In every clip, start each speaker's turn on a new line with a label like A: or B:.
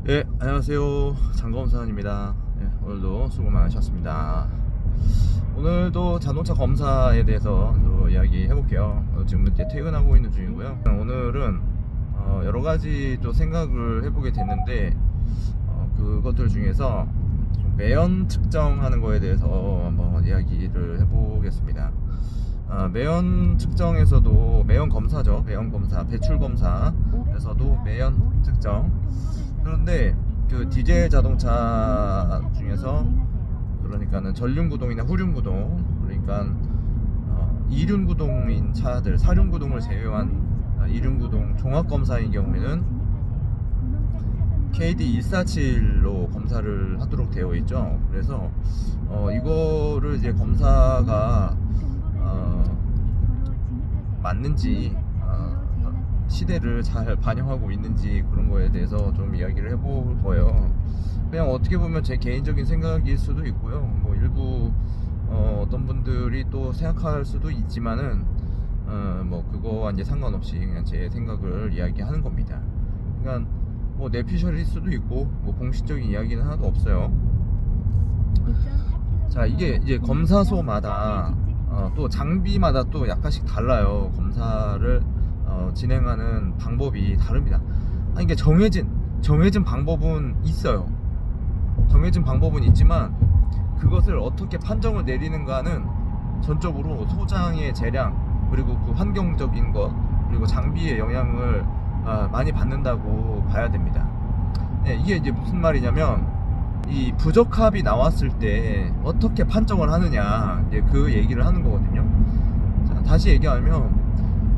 A: 예, 안녕하세요. 장검사입니다. 예, 오늘도 수고 많으셨습니다. 오늘도 자동차 검사에 대해서 또 이야기 해볼게요. 지금 이제 퇴근하고 있는 중이고요. 오늘은 여러 가지 또 생각을 해보게 됐는데, 그것들 중에서 좀 매연 측정하는 거에 대해서 한번 이야기를 해보겠습니다. 매연 측정에서도 매연 검사죠. 매연 검사, 배출 검사에서도 매연 측정. 그런데 그 디젤 자동차 중에서 그러니까는 전륜구동이나 후륜구동, 그러니까 이륜구동인 차들, 사륜구동을 제외한 이륜구동 종합검사인 경우에는 KD147로 검사를 하도록 되어 있죠. 그래서 이거를 이제 검사가 맞는지, 시대를 잘 반영하고 있는지, 그런 거에 대해서 좀 이야기를 해볼 거예요. 그냥 어떻게 보면 제 개인적인 생각일 수도 있고요. 뭐 일부 어떤 분들이 또 생각할 수도 있지만은 뭐 그거와 이제 상관없이 그냥 제 생각을 이야기하는 겁니다. 그러니까 뭐 내피셜일 수도 있고 뭐 공식적인 이야기는 하나도 없어요. 자, 이게 이제 검사소마다 또 장비마다 또 약간씩 달라요. 검사를 진행하는 방법이 다릅니다. 이게 정해진 방법은 있어요. 정해진 방법은 있지만 그것을 어떻게 판정을 내리는가는 전적으로 소장의 재량, 그리고 그 환경적인 것, 그리고 장비의 영향을 많이 받는다고 봐야 됩니다. 네, 이게 이제 무슨 말이냐면, 이 부적합이 나왔을 때 어떻게 판정을 하느냐, 이제 그 얘기를 하는 거거든요. 자, 다시 얘기하면,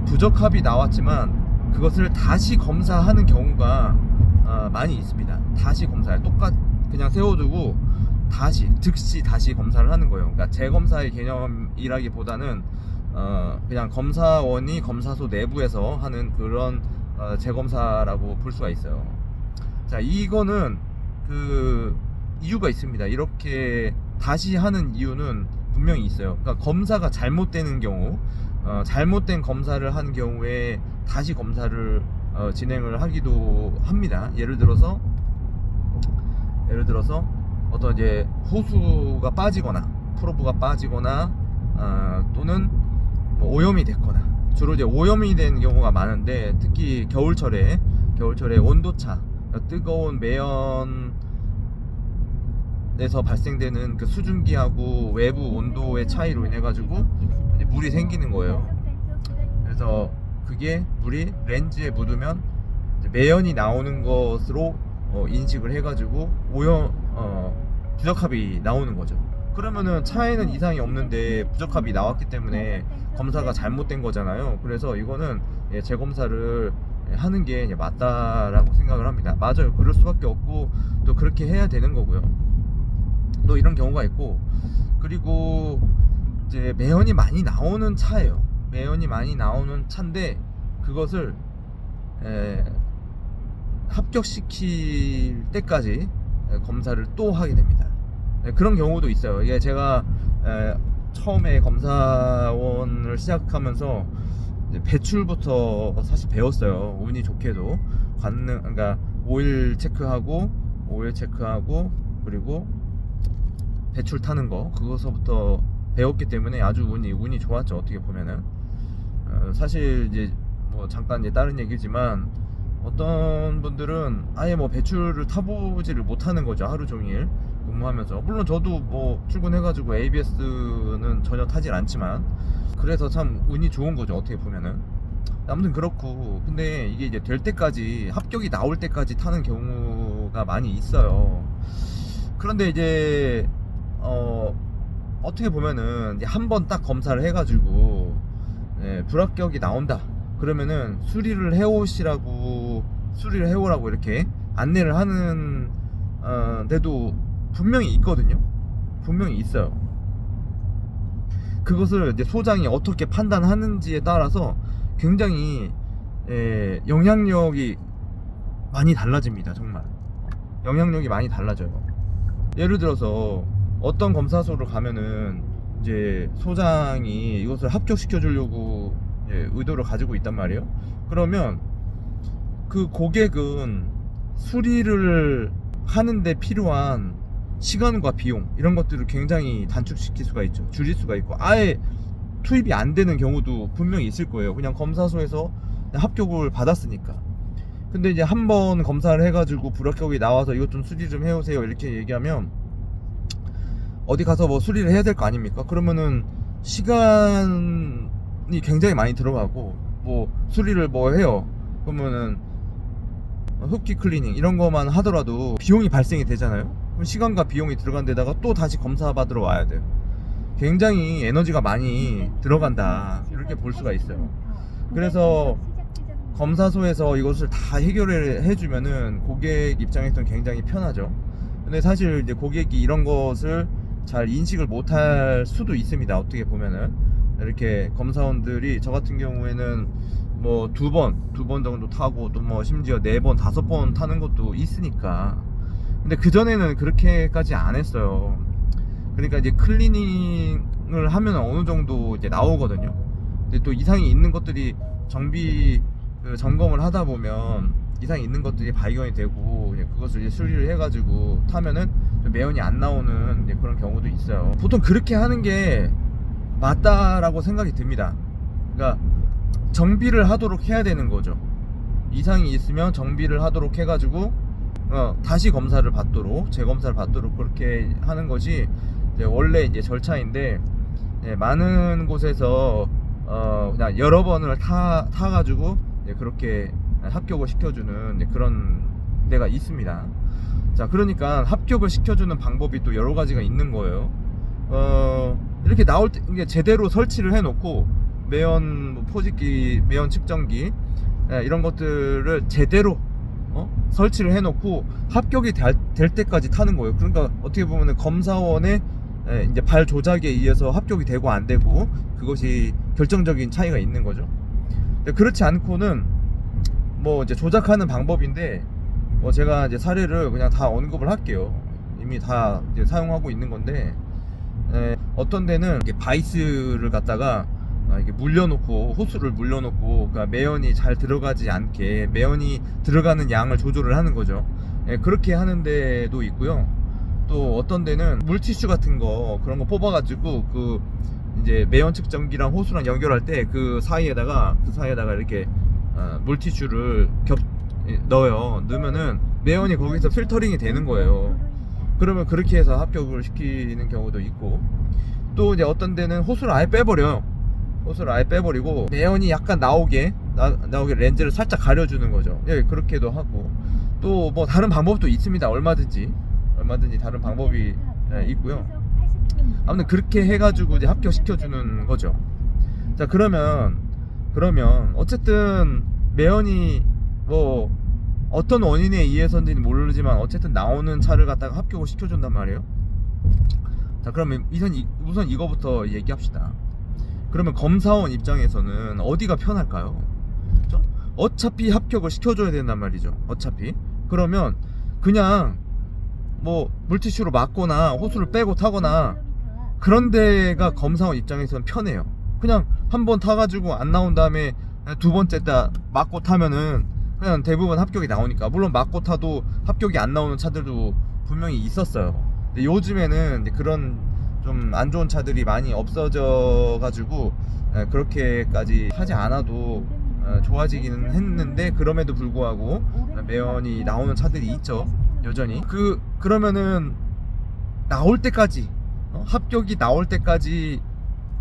A: 부적합이 나왔지만 그것을 다시 검사하는 경우가 많이 있습니다. 다시 검사해, 그냥 세워두고 즉시 다시 검사를 하는 거예요. 그러니까 재검사의 개념이라기보다는 그냥 검사원이 검사소 내부에서 하는 그런 재검사라고 볼 수가 있어요. 자, 이거는 그 이유가 있습니다. 이렇게 다시 하는 이유는 분명히 있어요. 그러니까 검사가 잘못되는 경우, 잘못된 검사를 한 경우에 다시 검사를 진행을 하기도 합니다. 예를 들어서 어떤 이제 호수가 빠지거나 프로브가 빠지거나 또는 뭐 오염이 됐거나, 주로 이제 오염이 된 경우가 많은데, 특히 겨울철에 온도차, 뜨거운 매연에서 발생되는 그 수증기하고 외부 온도의 차이로 인해 가지고 물이 생기는 거예요. 그래서 그게 물이 렌즈에 묻으면 매연이 나오는 것으로 인식을 해가지고 부적합이 나오는 거죠. 그러면은 차에는 이상이 없는데 부적합이 나왔기 때문에 검사가 잘못된 거잖아요. 그래서 이거는 재검사를 하는 게 맞다라고 생각을 합니다. 맞아요. 그럴 수밖에 없고 또 그렇게 해야 되는 거고요. 또 이런 경우가 있고, 그리고 이제 매연이 많이 나오는 차예요. 매연이 많이 나오는 차인데 그것을 합격시킬 때까지 검사를 또 하게 됩니다. 그런 경우도 있어요. 이게 제가 처음에 검사원을 시작하면서 이제 배출부터 사실 배웠어요. 운이 좋게도 그러니까 오일 체크하고 그리고 배출 타는 거, 그거서부터 배웠기 때문에 아주 운이 좋았죠. 어떻게 보면은 사실 이제 뭐 잠깐 이제 다른 얘기지만, 어떤 분들은 아예 뭐 배출을 타보지를 못하는 거죠. 하루 종일 근무하면서. 물론 저도 뭐 출근해가지고 ABS는 전혀 타질 않지만, 그래서 참 운이 좋은 거죠. 어떻게 보면은. 아무튼 그렇고, 근데 이게 이제 될 때까지, 합격이 나올 때까지 타는 경우가 많이 있어요. 그런데 이제 어떻게 보면은 한 번 딱 검사를 해가지고 불합격이 나온다 그러면은 수리를 해오라고 이렇게 안내를 하는 데도 분명히 있거든요. 분명히 있어요. 그것을 이제 소장이 어떻게 판단하는지에 따라서 굉장히 영향력이 많이 달라집니다. 정말 영향력이 많이 달라져요. 예를 들어서 어떤 검사소를 가면은 이제 소장이 이것을 합격시켜 주려고 의도를 가지고 있단 말이에요. 그러면 그 고객은 수리를 하는데 필요한 시간과 비용 이런 것들을 굉장히 단축시킬 수가 있죠. 줄일 수가 있고 아예 투입이 안 되는 경우도 분명히 있을 거예요. 그냥 검사소에서 합격을 받았으니까. 근데 이제 한번 검사를 해가지고 불합격이 나와서 이것 좀 수리 좀 해오세요 이렇게 얘기하면 어디 가서 뭐 수리를 해야 될 거 아닙니까? 그러면은 시간이 굉장히 많이 들어가고 뭐 수리를 뭐 해요 그러면은 흡기 클리닝 이런 거만 하더라도 비용이 발생이 되잖아요. 그럼 시간과 비용이 들어간 데다가 또 다시 검사 받으러 와야 돼요. 굉장히 에너지가 많이 들어간다 이렇게 볼 수가 있어요. 그래서 검사소에서 이것을 다 해결을 해주면은 고객 입장에서는 굉장히 편하죠. 근데 사실 이제 고객이 이런 것을 잘 인식을 못할 수도 있습니다. 어떻게 보면은 이렇게 검사원들이 저 같은 경우에는 뭐 두 번 정도 타고 또 뭐 심지어 4번 5번 타는 것도 있으니까. 근데 그전에는 그렇게까지 안 했어요. 그러니까 이제 클리닝을 하면 어느 정도 이제 나오거든요. 근데 또 이상이 있는 것들이 정비 점검을 하다 보면 이상이 있는 것들이 발견이 되고 그것을 이제 수리를 해가지고 타면은 매연이 안 나오는 이제 그런 경우도 있어요. 보통 그렇게 하는 게 맞다라고 생각이 듭니다. 그러니까 정비를 하도록 해야 되는 거죠. 이상이 있으면 정비를 하도록 해가지고 다시 검사를 받도록 재검사를 받도록 그렇게 하는 것이 이제 원래 이제 절차인데 많은 곳에서 그냥 여러 번을 타가지고 그렇게 합격을 시켜주는 그런 데가 있습니다. 자, 그러니까 합격을 시켜주는 방법이 또 여러 가지가 있는 거예요. 이렇게 나올 때 이게 제대로 설치를 해놓고 매연 포집기, 매연 측정기 이런 것들을 제대로 설치를 해놓고 합격이 될 때까지 타는 거예요. 그러니까 어떻게 보면 검사원의 이제 발 조작에 의해서 합격이 되고 안 되고 그것이 결정적인 차이가 있는 거죠. 그렇지 않고는 뭐 이제 조작하는 방법인데 제가 이제 사례를 그냥 다 언급을 할게요. 이미 다 이제 사용하고 있는 건데 어떤 데는 이게 바이스를 갖다가 이게 물려놓고 호스를 물려놓고 그러니까 매연이 잘 들어가지 않게 매연이 들어가는 양을 조절을 하는 거죠. 그렇게 하는 데도 있고요. 또 어떤 데는 물티슈 같은 거 그런 거 뽑아가지고 그 이제 매연 측정기랑 호스랑 연결할 때 그 사이에다가 이렇게 물티슈를 넣으면은 매연이 거기서 필터링이 되는 거예요. 그러면 그렇게 해서 합격을 시키는 경우도 있고 또 이제 어떤 데는 호스를 아예 빼버려요. 호스를 아예 빼버리고 매연이 약간 나오게 렌즈를 살짝 가려주는 거죠. 그렇게도 하고 또 뭐 다른 방법도 있습니다. 얼마든지 다른 방법이 있고요. 아무튼 그렇게 해가지고 이제 합격시켜주는 거죠. 자, 그러면 어쨌든 매연이 뭐 어떤 원인에 의해서인지는 모르지만 어쨌든 나오는 차를 갖다가 합격을 시켜준단 말이에요. 자, 그러면 우선 이거부터 얘기합시다. 그러면 검사원 입장에서는 어디가 편할까요? 그렇죠? 어차피 합격을 시켜줘야 된단 말이죠. 어차피. 그러면 그냥 뭐 물티슈로 막거나 호스를 빼고 타거나 그런 데가 검사원 입장에서는 편해요. 그냥 한 번 타가지고 안 나온 다음에 두 번째 때 막고 타면은 그냥 대부분 합격이 나오니까. 물론 막고 타도 합격이 안 나오는 차들도 분명히 있었어요. 근데 요즘에는 그런 좀 안 좋은 차들이 많이 없어져 가지고 그렇게까지 하지 않아도 좋아지기는 했는데 그럼에도 불구하고 매연이 나오는 차들이 있죠. 여전히 그러면은 나올 때까지 합격이 나올 때까지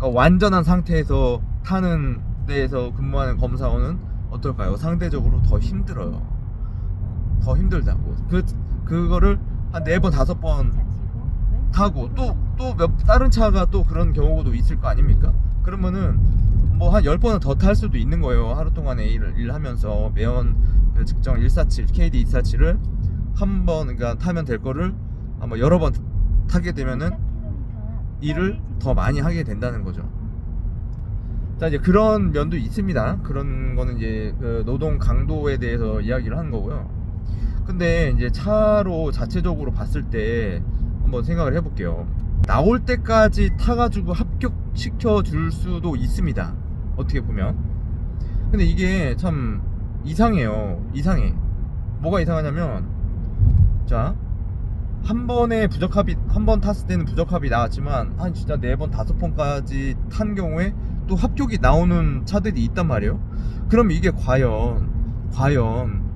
A: 완전한 상태에서 타는 데에서 근무하는 검사원은 어떨까요? 상대적으로 더 힘들어요. 더 힘들다고. 그거를 한 4번 5번 타고 또 다른 차가 또 그런 경우도 있을 거 아닙니까? 그러면은 뭐 한 10번은 더 탈 수도 있는 거예요. 하루 동안에 일하면서 매연 측정 147, KD 247을 한 번 그러니까 타면 될 거를 아마 여러 번 타게 되면은 일을 더 많이 하게 된다는 거죠. 자, 이제 그런 면도 있습니다. 그런 거는 이제 그 노동 강도에 대해서 이야기를 하는 거고요. 근데 이제 차로 자체적으로 봤을 때 한번 생각을 해볼게요. 나올 때까지 타가지고 합격시켜 줄 수도 있습니다. 어떻게 보면. 근데 이게 참 이상해. 뭐가 이상하냐면, 자, 한 번에 부적합이, 한 번 탔을 때는 부적합이 나왔지만 한 진짜 4번 5번까지 탄 경우에 또 합격이 나오는 차들이 있단 말이에요. 그럼 이게 과연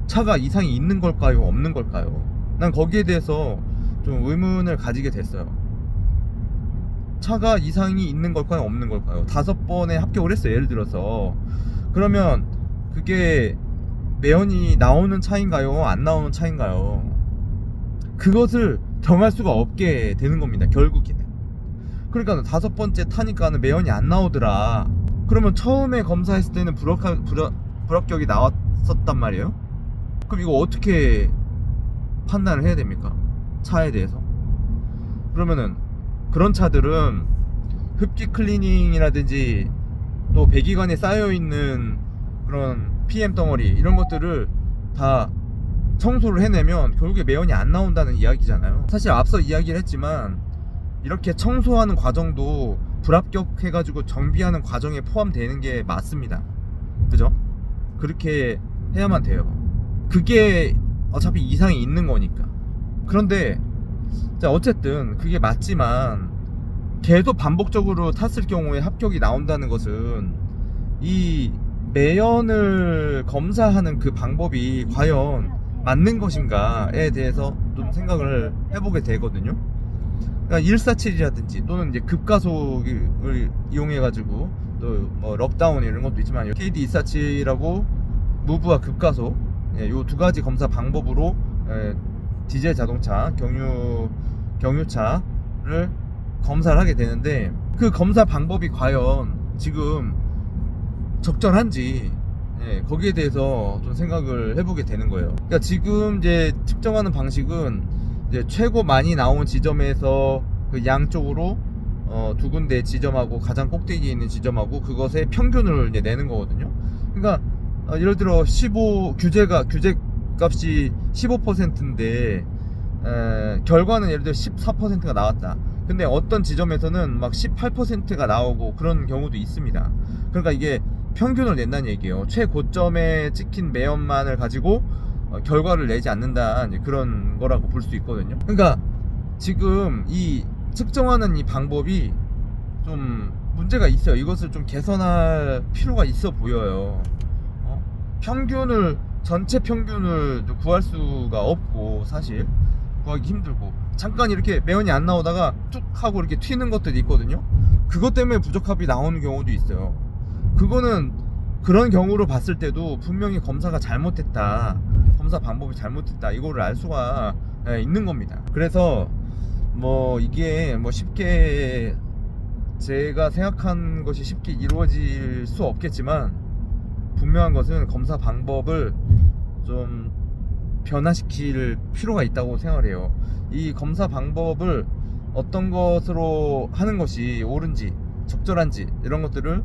A: 차가 이상이 있는 걸까요, 없는 걸까요? 난 거기에 대해서 좀 의문을 가지게 됐어요. 차가 이상이 있는 걸까요, 없는 걸까요? 5번에 합격을 했어요, 예를 들어서. 그러면 그게 매연이 나오는 차인가요, 안 나오는 차인가요? 그것을 정할 수가 없게 되는 겁니다, 결국에는. 그러니까 5번째 타니까는 매연이 안 나오더라. 그러면 처음에 검사했을 때는 불합격이 나왔었단 말이에요. 그럼 이거 어떻게 판단을 해야 됩니까, 차에 대해서? 그러면은 그런 차들은 흡기 클리닝이라든지 또 배기관에 쌓여있는 그런 PM 덩어리, 이런 것들을 다 청소를 해내면 결국에 매연이 안 나온다는 이야기잖아요. 사실 앞서 이야기를 했지만 이렇게 청소하는 과정도 불합격해가지고 정비하는 과정에 포함되는 게 맞습니다. 그죠? 그렇게 해야만 돼요. 그게 어차피 이상이 있는 거니까. 그런데 자, 어쨌든 그게 맞지만 계속 반복적으로 탔을 경우에 합격이 나온다는 것은 이 매연을 검사하는 그 방법이 과연 맞는 것인가에 대해서 좀 생각을 해보게 되거든요. 그러니까 147이라든지 또는 이제 급가속을 이용해가지고 또 뭐 럽다운 이런 것도 있지만 KD247하고 무브와 급가속, 요 두 가지 검사 방법으로 디젤 자동차, 경유차를 검사를 하게 되는데, 그 검사 방법이 과연 지금 적절한지, 거기에 대해서 좀 생각을 해보게 되는 거예요. 그러니까 지금 이제 측정하는 방식은 이제 최고 많이 나온 지점에서 그 양쪽으로 두 군데 지점하고 가장 꼭대기에 있는 지점하고 그것의 평균을 이제 내는 거거든요. 그러니까 예를 들어 규제 값이 15%인데 결과는 예를 들어 14%가 나왔다. 근데 어떤 지점에서는 막 18%가 나오고 그런 경우도 있습니다. 그러니까 이게 평균을 낸다는 얘기예요. 최고점에 찍힌 매연만을 가지고 결과를 내지 않는다, 그런 거라고 볼 수 있거든요. 그러니까 지금 이 측정하는 이 방법이 좀 문제가 있어요. 이것을 좀 개선할 필요가 있어 보여요. 전체 평균을 구할 수가 없고, 사실 구하기 힘들고, 잠깐 이렇게 매연이 안 나오다가 쭉 하고 이렇게 튀는 것들이 있거든요. 그것 때문에 부적합이 나오는 경우도 있어요. 그거는 그런 경우로 봤을 때도 분명히 검사가 잘못됐다, 검사 방법이 잘못됐다, 이거를 알 수가 있는 겁니다. 그래서 뭐 이게 뭐 쉽게, 제가 생각한 것이 쉽게 이루어질 수 없겠지만 분명한 것은 검사 방법을 좀 변화시킬 필요가 있다고 생각을 해요. 이 검사 방법을 어떤 것으로 하는 것이 옳은지 적절한지 이런 것들을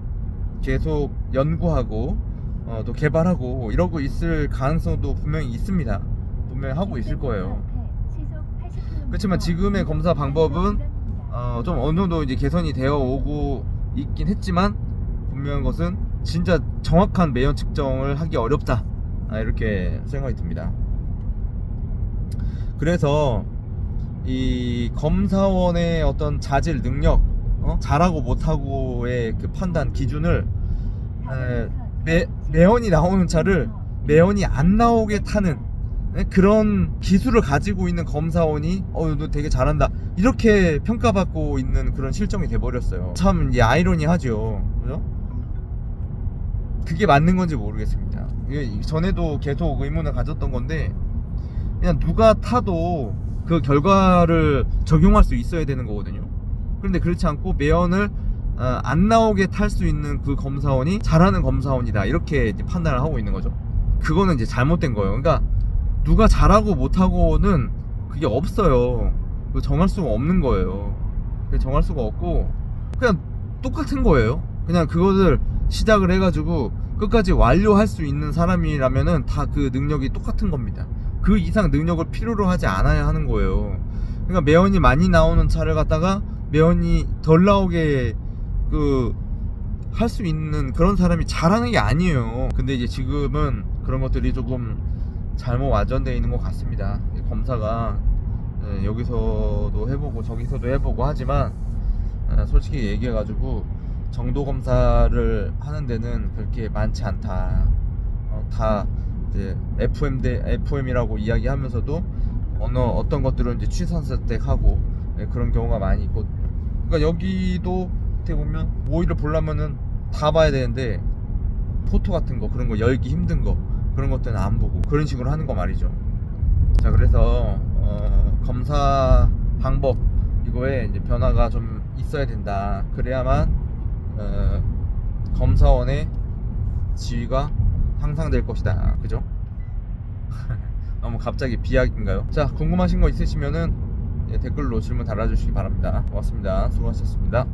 A: 계속 연구하고 또 개발하고 이러고 있을 가능성도 분명히 있습니다. 분명히 하고 있을 거예요. 그렇지만 지금의 검사 방법은 좀 어느 정도 이제 개선이 되어 오고 있긴 했지만 분명한 것은 진짜 정확한 매연 측정을 하기 어렵다, 이렇게 생각이 듭니다. 그래서 이 검사원의 어떤 자질 능력, 잘하고 못하고의 그 판단 기준을 매연이 나오는 차를 매연이 안 나오게 타는 그런 기술을 가지고 있는 검사원이 너 되게 잘한다, 이렇게 평가받고 있는 그런 실정이 돼버렸어요. 참 아이러니하죠, 그죠? 그게 맞는 건지 모르겠습니다. 전에도 계속 의문을 가졌던 건데, 그냥 누가 타도 그 결과를 적용할 수 있어야 되는 거거든요. 그런데 그렇지 않고 매연을 안 나오게 탈 수 있는 그 검사원이 잘하는 검사원이다, 이렇게 이제 판단을 하고 있는 거죠. 그거는 이제 잘못된 거예요. 그러니까 누가 잘하고 못하고는 그게 없어요. 그거 정할 수가 없는 거예요. 정할 수가 없고 그냥 똑같은 거예요. 그냥 그것을 시작을 해가지고 끝까지 완료할 수 있는 사람이라면은 다 그 능력이 똑같은 겁니다. 그 이상 능력을 필요로 하지 않아야 하는 거예요. 그러니까 매연이 많이 나오는 차를 갖다가 매연이 덜 나오게 할 수 있는 그런 사람이 잘하는 게 아니에요. 근데 이제 지금은 그런 것들이 조금 잘못 와전되어 있는 것 같습니다. 이 검사가 여기서도 해보고 저기서도 해보고 하지만 솔직히 얘기해가지고 정도 검사를 하는 데는 그렇게 많지 않다. 다 이제 FM이라고 이야기하면서도 어떤 것들은 이제 취선 선택하고 그런 경우가 많이 있고, 그러니까 여기도 어떻게 보면 오일을 보려면은 다 봐야 되는데 포토 같은 거 그런 거 열기 힘든 거 그런 것들은 안 보고 그런 식으로 하는 거 말이죠. 자, 그래서 검사 방법 이거에 이제 변화가 좀 있어야 된다. 그래야만 검사원의 지위가 향상될 것이다. 그죠? 너무 갑자기 비약인가요? 자, 궁금하신 거 있으시면은 댓글로 질문 달아주시기 바랍니다. 고맙습니다. 수고하셨습니다.